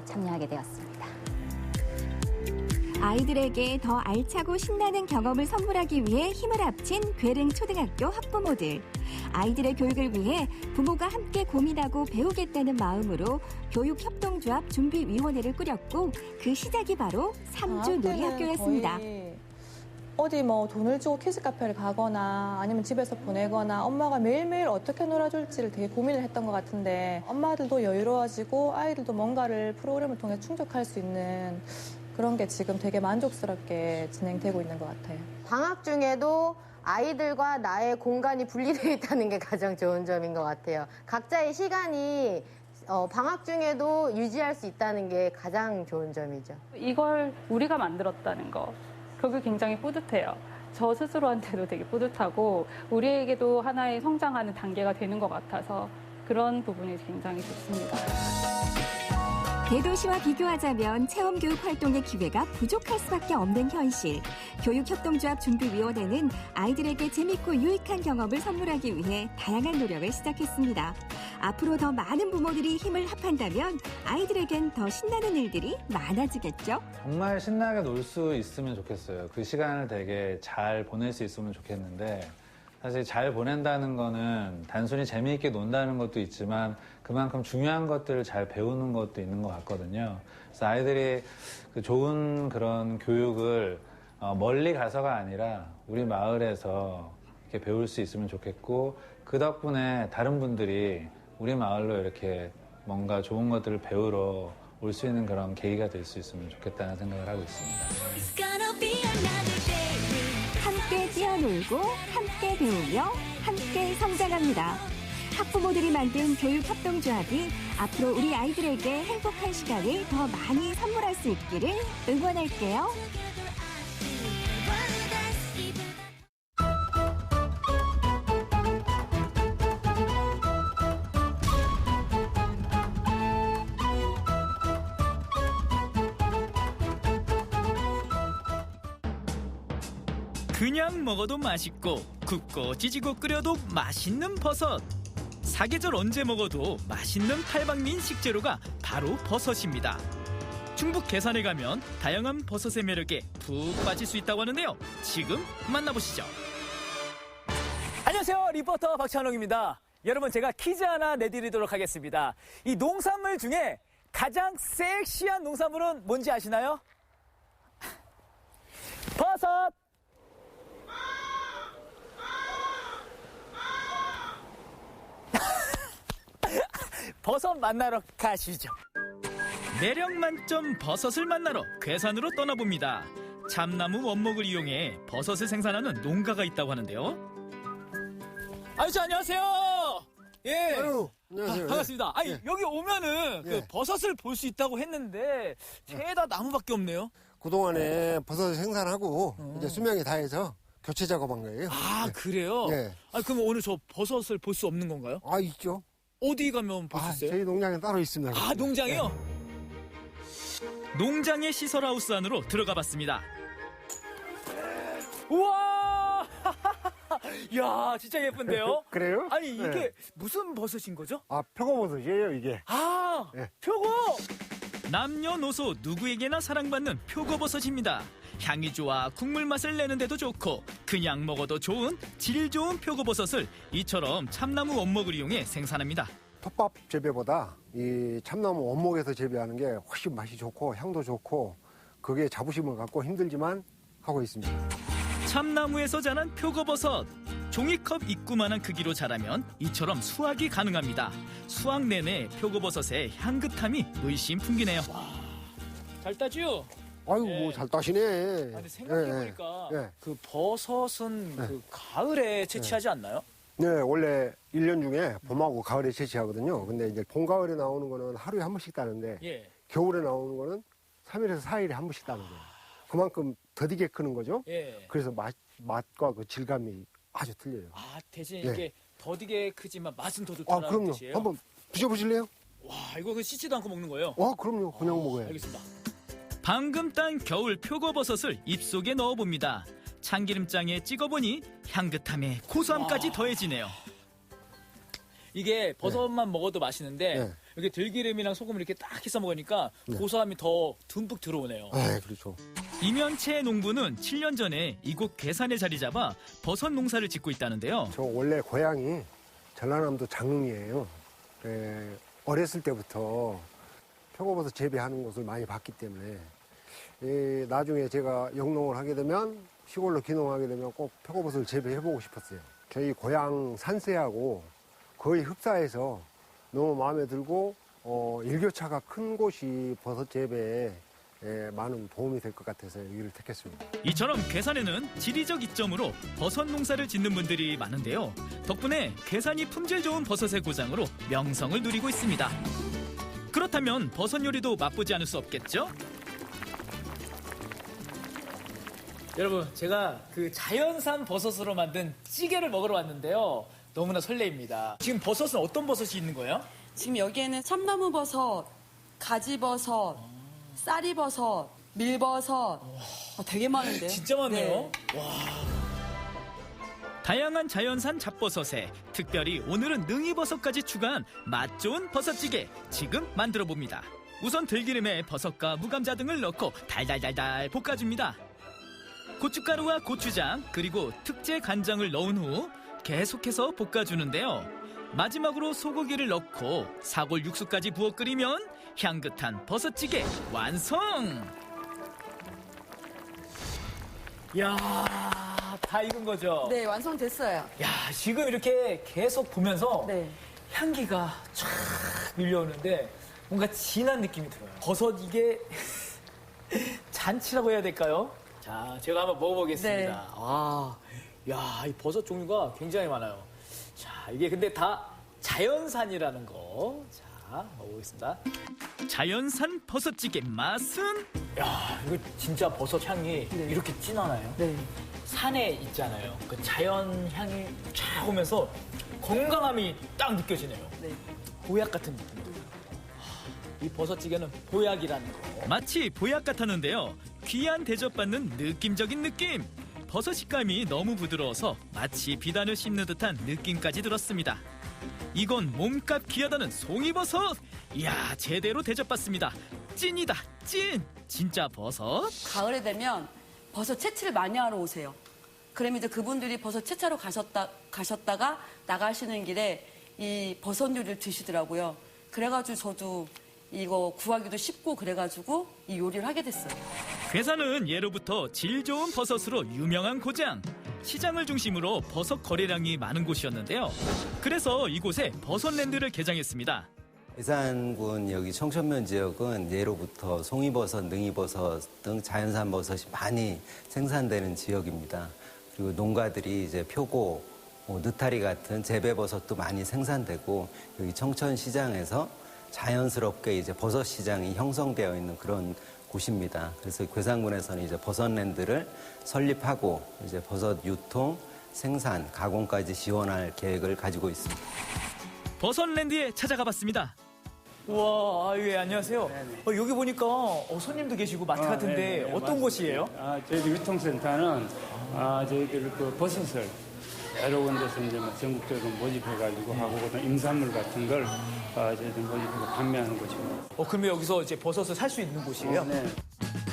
참여하게 되었습니다. 아이들에게 더 알차고 신나는 경험을 선물하기 위해 힘을 합친 괴릉초등학교 학부모들. 아이들의 교육을 위해 부모가 함께 고민하고 배우겠다는 마음으로 교육협동조합 준비위원회를 꾸렸고 그 시작이 바로 3주 놀이학교였습니다. 어디 뭐 돈을 주고 키즈 카페를 가거나 아니면 집에서 보내거나 엄마가 매일매일 어떻게 놀아줄지를 되게 고민을 했던 것 같은데 엄마들도 여유로워지고 아이들도 뭔가를 프로그램을 통해 충족할 수 있는 그런 게 지금 되게 만족스럽게 진행되고 있는 것 같아요. 방학 중에도 아이들과 나의 공간이 분리되어 있다는 게 가장 좋은 점인 것 같아요. 각자의 시간이 방학 중에도 유지할 수 있다는 게 가장 좋은 점이죠. 이걸 우리가 만들었다는 거, 그게 굉장히 뿌듯해요. 저 스스로한테도 되게 뿌듯하고 우리에게도 하나의 성장하는 단계가 되는 것 같아서 그런 부분이 굉장히 좋습니다. 대도시와 비교하자면 체험교육 활동의 기회가 부족할 수밖에 없는 현실. 교육협동조합 준비위원회는 아이들에게 재밌고 유익한 경험을 선물하기 위해 다양한 노력을 시작했습니다. 앞으로 더 많은 부모들이 힘을 합한다면 아이들에겐 더 신나는 일들이 많아지겠죠? 정말 신나게 놀 수 있으면 좋겠어요. 그 시간을 되게 잘 보낼 수 있으면 좋겠는데 사실 잘 보낸다는 거는 단순히 재미있게 논다는 것도 있지만 그만큼 중요한 것들을 잘 배우는 것도 있는 것 같거든요. 그래서 아이들이 그 좋은 그런 교육을 멀리 가서가 아니라 우리 마을에서 이렇게 배울 수 있으면 좋겠고 그 덕분에 다른 분들이 우리 마을로 이렇게 뭔가 좋은 것들을 배우러 올 수 있는 그런 계기가 될 수 있으면 좋겠다는 생각을 하고 있습니다. 함께 뛰어놀고 함께 배우며 함께 성장합니다. 학부모들이 만든 교육협동조합이 앞으로 우리 아이들에게 행복한 시간을 더 많이 선물할 수 있기를 응원할게요. 그냥 먹어도 맛있고 굽고 찌지고 끓여도 맛있는 버섯. 사계절 언제 먹어도 맛있는 팔방미인 식재료가 바로 버섯입니다. 충북 계산에 가면 다양한 버섯의 매력에 푹 빠질 수 있다고 하는데요. 지금 만나보시죠. 안녕하세요. 리포터 박찬홍입니다. 여러분, 제가 퀴즈 하나 내드리도록 하겠습니다. 이 농산물 중에 가장 섹시한 농산물은 뭔지 아시나요? 버섯! 버섯 만나러 가시죠. 매력 만점 버섯을 만나러 괴산으로 떠나봅니다. 참나무 원목을 이용해 버섯을 생산하는 농가가 있다고 하는데요. 아저씨 안녕하세요. 예. 아유, 안녕하세요. 반갑습니다. 아니, 예. 여기 오면은 예. 그 버섯을 볼 수 있다고 했는데 죄다 나무밖에 없네요. 그동안에 버섯을 생산하고 이제 수명이 다해서 교체 작업한 거예요. 아, 예. 그래요? 예. 아, 그럼 오늘 저 버섯을 볼 수 없는 건가요? 아, 있죠. 어디 가면 볼 수 있어요? 저희 농장에 따로 있습니다. 아, 농장이요? 농장의 시설하우스 안으로 들어가 봤습니다. 우와! 이야, 진짜 예쁜데요? 그래요? 아니, 이게 네. 무슨 버섯인 거죠? 아, 표고버섯이에요, 이게. 아, 예. 표고! 남녀노소 누구에게나 사랑받는 표고버섯입니다. 향이 좋아 국물 맛을 내는데도 좋고 그냥 먹어도 좋은 질 좋은 표고버섯을 이처럼 참나무 원목을 이용해 생산합니다. 톱밥 재배보다 이 참나무 원목에서 재배하는 게 훨씬 맛이 좋고 향도 좋고 그게 자부심을 갖고 힘들지만 하고 있습니다. 참나무에서 자란 표고버섯. 종이컵 입구만한 크기로 자라면 이처럼 수확이 가능합니다. 수확 내내 표고버섯의 향긋함이 물씬 풍기네요. 잘 따지요? 아유, 뭐 잘 따시네. 근데 생각해보니까 예. 그 버섯은 그 가을에 채취하지 않나요? 네, 원래 1년 중에 봄하고 가을에 채취하거든요. 근데 이제 봄, 가을에 나오는 거는 하루에 한 번씩 따는데 예. 겨울에 나오는 거는 3일에서 4일에 한 번씩 따는 거예요. 그만큼 더디게 크는 거죠. 예. 그래서 맛과 그 질감이 아주 틀려요. 아, 대신 예. 이게 더디게 크지만 맛은 더 좋다는 그럼요. 뜻이에요? 한번 드셔보실래요? 와, 이거 그 씻지도 않고 먹는 거예요? 그럼요. 그냥 먹어요. 알겠습니다. 방금 딴 겨울 표고버섯을 입속에 넣어봅니다. 참기름장에 찍어보니 향긋함에 고소함까지 더해지네요. 이게 버섯만 먹어도 맛있는데 네. 이렇게 들기름이랑 소금을 이렇게 딱 해서 먹으니까 네. 고소함이 더 듬뿍 들어오네요. 네, 그렇죠. 이면채 농부는 7년 전에 이곳 괴산에 자리 잡아 버섯 농사를 짓고 있다는데요. 저 원래 고향이 전라남도 장흥이에요. 어렸을 때부터 표고버섯 재배하는 곳을 많이 봤기 때문에 나중에 제가 영농을 하게 되면 시골로 귀농하게 되면 꼭 표고버섯을 재배해보고 싶었어요. 저희 고향 산세하고 거의 흡사해서 너무 마음에 들고 일교차가 큰 곳이 버섯 재배에 많은 도움이 될 것 같아서 여기를 택했습니다. 이처럼 괴산에는 지리적 이점으로 버섯 농사를 짓는 분들이 많은데요. 덕분에 괴산이 품질 좋은 버섯의 고장으로 명성을 누리고 있습니다. 그렇다면 버섯 요리도 맛보지 않을 수 없겠죠? 여러분, 제가 그 자연산 버섯으로 만든 찌개를 먹으러 왔는데요. 너무나 설레입니다. 지금 버섯은 어떤 버섯이 있는 거예요? 지금 여기에는 참나무 버섯, 가지버섯, 쌀이버섯, 밀버섯 되게 많은데요. 진짜 많네요. 네. 와. 다양한 자연산 잡버섯에 특별히 오늘은 능이버섯까지 추가한 맛 좋은 버섯찌개 지금 만들어 봅니다. 우선 들기름에 버섯과 무감자 등을 넣고 달달달달 볶아줍니다. 고춧가루와 고추장 그리고 특제 간장을 넣은 후 계속해서 볶아주는데요. 마지막으로 소고기를 넣고 사골 육수까지 부어 끓이면 향긋한 버섯찌개 완성! 이야, 다 익은 거죠? 네, 완성됐어요. 야, 지금 이렇게 계속 보면서 네. 향기가 쫙 밀려오는데 뭔가 진한 느낌이 들어요. 버섯 이게 잔치라고 해야 될까요? 자, 제가 한번 먹어보겠습니다. 네. 야, 이 버섯 종류가 굉장히 많아요. 자, 이게 근데 다 자연산이라는 거. 자, 먹어보겠습니다. 자연산 버섯찌개 맛은? 야, 이거 진짜 버섯 향이 이렇게 진하나요? 네. 산에 있잖아요. 그 자연 향이 쫙 오면서 건강함이 딱 느껴지네요. 네. 보약 같은 느낌. 이 버섯찌개는 보약이라는 거. 마치 보약 같았는데요. 귀한 대접받는 느낌적인 느낌. 버섯 식감이 너무 부드러워서 마치 비단을 씹는 듯한 느낌까지 들었습니다. 이건 몸값 귀하다는 송이버섯. 이야, 제대로 대접받습니다. 찐이다, 찐. 진짜 버섯? 가을에 되면 버섯 채취를 많이 하러 오세요. 그러면 이제 그분들이 버섯 채취하러 가셨다가 나가시는 길에 이 버섯 요리를 드시더라고요. 그래가지고 저도 이거 구하기도 쉽고 그래가지고 이 요리를 하게 됐어요. 괴산은 예로부터 질 좋은 버섯으로 유명한 고장. 시장을 중심으로 버섯 거래량이 많은 곳이었는데요. 그래서 이곳에 버섯랜드를 개장했습니다. 괴산군 여기 청천면 지역은 예로부터 송이버섯, 능이버섯 등 자연산 버섯이 많이 생산되는 지역입니다. 그리고 농가들이 이제 표고, 느타리 같은 재배버섯도 많이 생산되고 여기 청천시장에서 자연스럽게 이제 버섯 시장이 형성되어 있는 그런 곳입니다. 그래서 괴산군에서는 이제 버섯랜드를 설립하고 이제 버섯 유통, 생산, 가공까지 지원할 계획을 가지고 있습니다. 버섯랜드에 찾아가 봤습니다. 우와, 예, 안녕하세요. 여기 보니까 손님도 계시고 마트 같은데 네, 어떤 곳이에요? 저희들 유통센터는 저희들 그 버섯을 여러 군데서 이제 전국적으로 모집해가지고 하고 그다음 임산물 같은 걸 저희들 뭐 이런 거 판매하는 거죠. 그러면 여기서 이제 버섯을 살 수 있는 곳이에요? 네.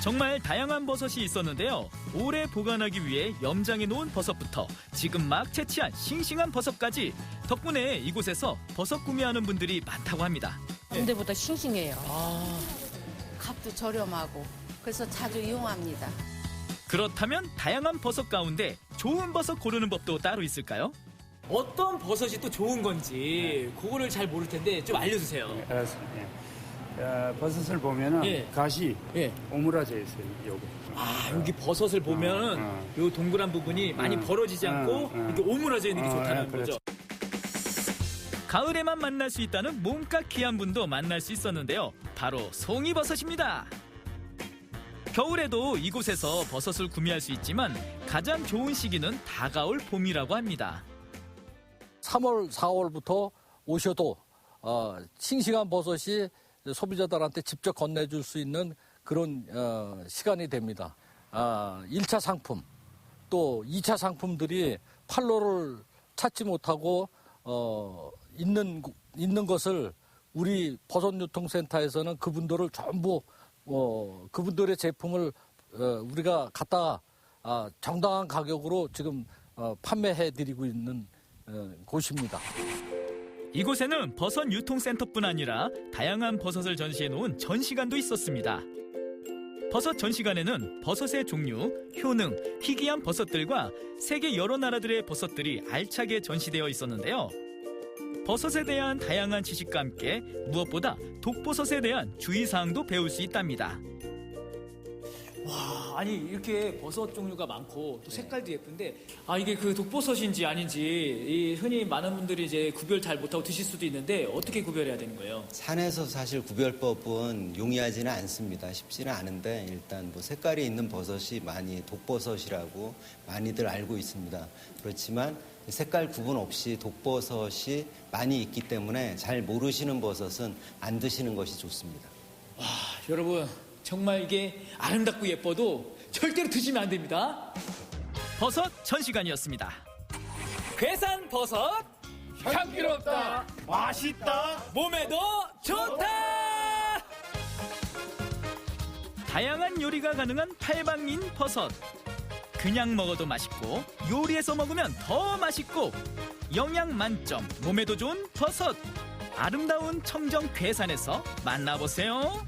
정말 다양한 버섯이 있었는데요. 오래 보관하기 위해 염장해 놓은 버섯부터 지금 막 채취한 싱싱한 버섯까지 덕분에 이곳에서 버섯 구매하는 분들이 많다고 합니다. 군대보다 싱싱해요. 값도 저렴하고 그래서 자주 이용합니다. 그렇다면 다양한 버섯 가운데 좋은 버섯 고르는 법도 따로 있을까요? 어떤 버섯이 또 좋은 건지 그거를 잘 모를 텐데 좀 알려주세요. 알았습니다. 버섯을 보면은 가시 오므라져 있어요. 요거. 여기 버섯을 보면 요 동그란 부분이 많이 벌어지지 않고 이렇게 오므라져 있는 게 좋다는 거죠. 가을에만 만날 수 있다는 몸값 귀한 분도 만날 수 있었는데요. 바로 송이버섯입니다. 겨울에도 이곳에서 버섯을 구매할 수 있지만 가장 좋은 시기는 다가올 봄이라고 합니다. 3월, 4월부터 오셔도 싱싱한 버섯이 소비자들한테 직접 건네줄 수 있는 그런 시간이 됩니다. 1차 상품, 또 2차 상품들이 판로를 찾지 못하고 있는 것을 우리 버섯유통센터에서는 그분들을 전부 그분들의 제품을 우리가 갖다 정당한 가격으로 지금 판매해드리고 있는 곳입니다. 이곳에는 버섯 유통센터뿐 아니라 다양한 버섯을 전시해 놓은 전시관도 있었습니다. 버섯 전시관에는 버섯의 종류, 효능, 희귀한 버섯들과 세계 여러 나라들의 버섯들이 알차게 전시되어 있었는데요. 버섯에 대한 다양한 지식과 함께 무엇보다 독버섯에 대한 주의사항도 배울 수 있답니다. 와, 아니 이렇게 버섯 종류가 많고 또 색깔도 예쁜데 이게 그 독버섯인지 아닌지 흔히 많은 분들이 이제 구별 잘 못하고 드실 수도 있는데 어떻게 구별해야 되는 거예요? 산에서 사실 구별법은 용이하지는 않습니다. 쉽지는 않은데 일단 뭐 색깔이 있는 버섯이 많이 독버섯이라고 많이들 알고 있습니다. 그렇지만 색깔 구분 없이 독버섯이 많이 있기 때문에 잘 모르시는 버섯은 안 드시는 것이 좋습니다. 와, 여러분 정말 이게 아름답고 예뻐도 절대로 드시면 안 됩니다. 버섯 전시관이었습니다. 괴산 버섯 향기롭다, 맛있다, 몸에도 좋다. 다양한 요리가 가능한 팔방민 버섯. 그냥 먹어도 맛있고 요리해서 먹으면 더 맛있고 영양 만점, 몸에도 좋은 버섯. 아름다운 청정 괴산에서 만나보세요.